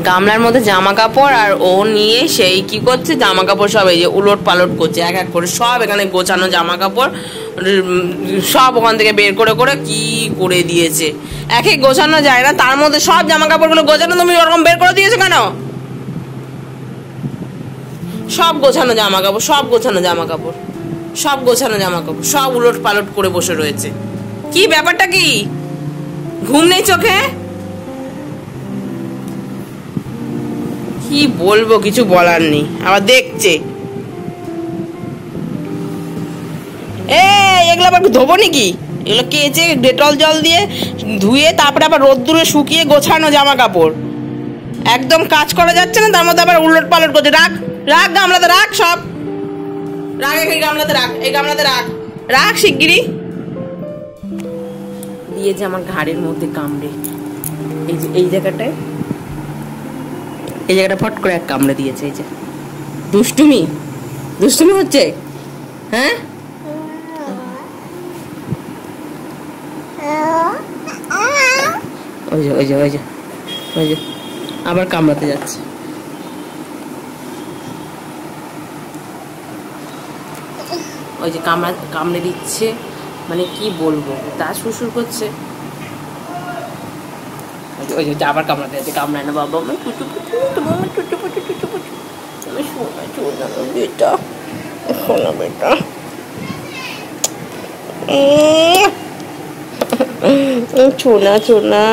গামলার মধ্যে জামা কাপড়, আর ও নিয়ে সেই কি করছে, জামা কাপড় সব এই যে উলট পালট করছে, এক এক করে সব এখানে গোছানো জামা কাপড় সব ওখান থেকে বের করে করে কি করে দিয়েছে। এক এক গোছানো যায় না, তার মধ্যে সব জামা কাপড়গুলো গোছানো, তুমি ওরকম বের করে দিয়েছো কেন? সব গোছানো জামা কাপড়, সব গোছানো জামা কাপড়, সব গোছানো জামা কাপড় সব উলট পালট করে বসে রয়েছে। কি ব্যাপারটা কি? ঘুম নেই চোখে? কি বলবো, কিছু বলার নেই। আবার দেখছে এগুলো আবার ধোবো নাকি? এগুলো কেচে ডেটল জল দিয়ে ধুয়ে তারপরে আবার রোদ্দুরে শুকিয়ে গোছানো জামা কাপড়, একদম কাজ করা যাচ্ছে না, তার মধ্যে আবার উলট পালট করছে। রাখ রাখ গামলাতে রাখ, সব রাখ, এই গামলাতে রাখ, এই গামলাতে রাখ, রাখ শিগগিরি। দিয়েছে আমার ঘাড়ের মধ্যে কামড়ে, এই যে এই জায়গাটায়, এই জায়গাটা ফট করে এক কামড়ে দিয়েছে। এই যে দুষ্টুমি, দুষ্টুমি হচ্ছে। হ্যাঁ ওই যে ওই যে ওই যে ওই যে আবার কামড়াতে যাচ্ছে। ওই যে কামড়ে দিচ্ছে, মানে কি বলবো, তা সুসুর করছে। ওই যে আবার কামড়াতে যাচ্ছে, কামড়ায় না বাবা, আমার টুটু পুটু, তোমার টুটু পুটু টুটু পুটু, তুমি শোনা চোনা বেটা, শোনা বেটা। ছোনা ছোনা,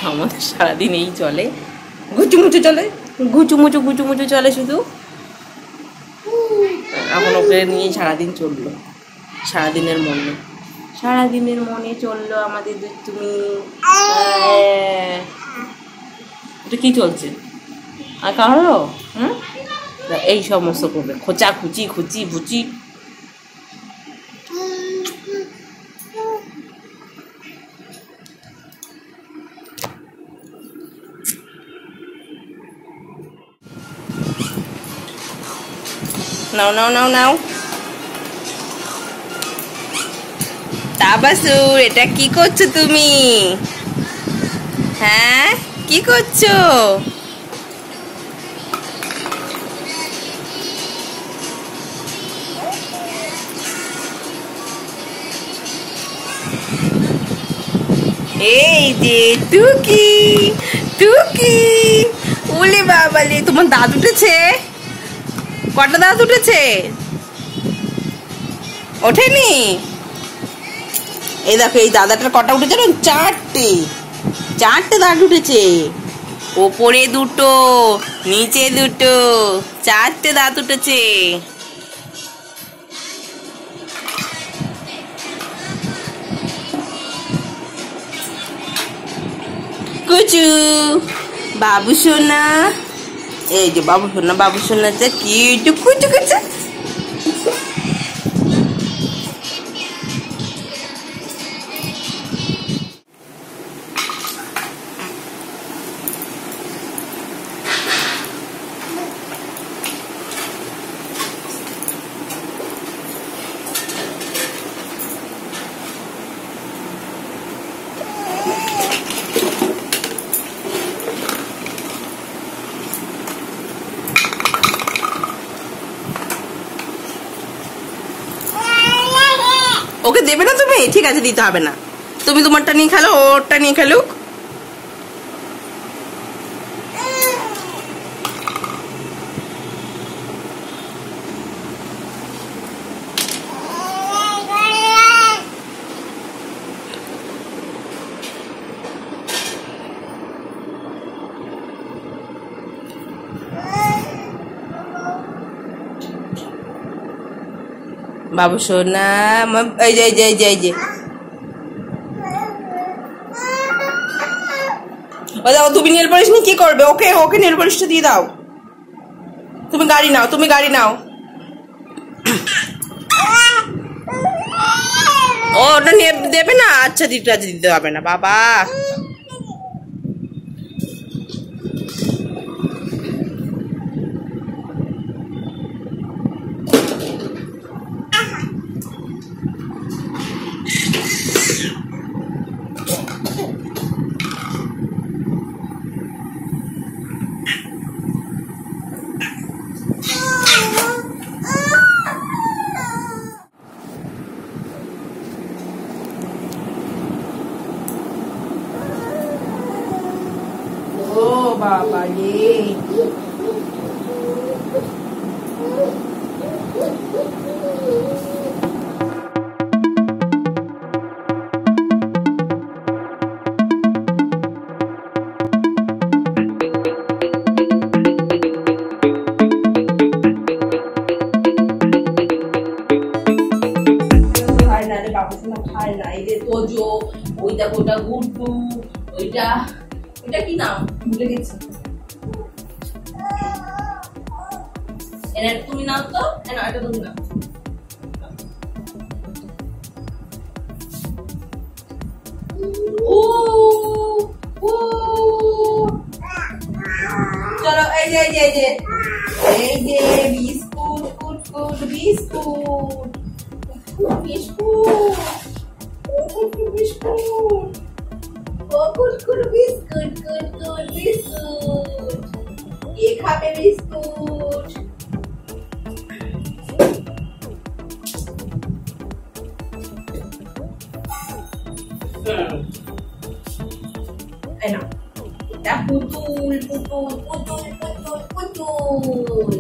আমাদের সারাদিন এই চলে, গুচুমুচু চলে, গুচুমুচু গুচুমুচু চলে শুধু। এখন ওকে নিয়ে সারাদিন চললো, সারাদিনের মনে চললো আমাদের। তুমি এটা কি চলছে? আর কারো এই সমস্ত করবে, খোঁচা খুচি খুচি ভুচি। নাও নাও নাও নাও। তাবাসুর, এটা কি করছো তুমি? হ্যাঁ কি করছো? এই যে টুকি, টুকি, ওলে বাবালে, তোমার দাঁত উঠেছে? কটা দাঁত উঠেছে? ওঠেনি? এই দেখো, এই দাদাটার কটা উঠেছে না? চারটে, চারটে দাঁত উঠেছে। ওপরে দুটো, নিচে দুটো, চারটে দাঁত উঠেছে। কুচু বাবু সোনা, এই যে বাবু সোনা, বাবু সোনা কি কুচু কুচু। ওকে দেবে না তুমি? ঠিক আছে, দিতে হবে না, তুমি তোমারটা নিয়ে খেলো, ওরটা নিয়ে খেলুক। বাবু সোনা, এই যে এই যে এই যে এই যে ও দাও, তুমি নেল পলিশ নিয়ে কি করবে? ওকে ওকে নেল পলিশটা দিয়ে দাও। তুমি গাড়ি নাও, তুমি গাড়ি নাও। ও ওটা নিয়ে দেবে না? আচ্ছা, দিতে হবে না বাবা। ও বাবা রে, খায় না। এই যে তোজো, ওইটা ওটা গুড্ডু, ওইটা ওইটা কি নাম ভুলে গেছি। তুমি নাম তো, এটা তুমি নাম। চলো এই যে এই যে এই যে এই যে বিস্কুট কুটকুট বিস্কুট বিস্কুট বিস্কুট ও কুটকুট বিস্কুট কুটকুট বিস্কুট কে খাবে বিস্কুট? না এটা পুতুল পুতুল পুতুল পুতুল পুতুল।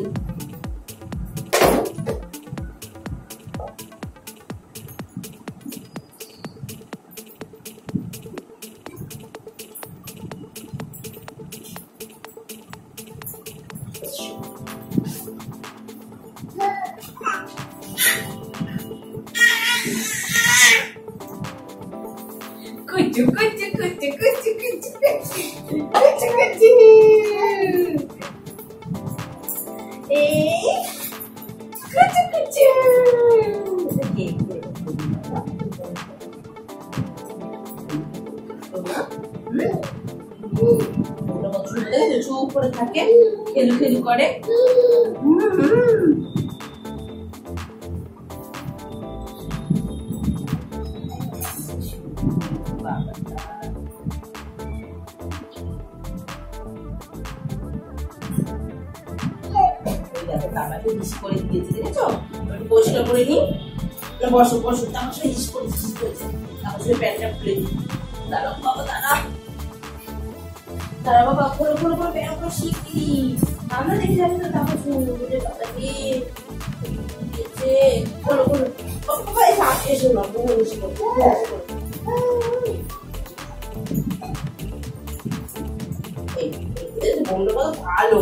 Kucu kucu kucu kucu kucu kucu kucu. Kucu kucu. চুপ করে থাকে, খেলু খেলু করে। করে দিয়েছি, দেখেছো? পরিষ্কার করে নি, বসো বসো, তারপর হিস করে তারপর প্যান্টটা খুলে দিই। দাঁড়াও বাবা, দাঁড়া দাঁড়া বাবা, করে করে করে প্যান্ট করে শিখি। আমরা দেখে যাবো তো, তারপর শুনে বাবা দিয়ে করো করো বাবা, এসো না বন্ধু ভালো।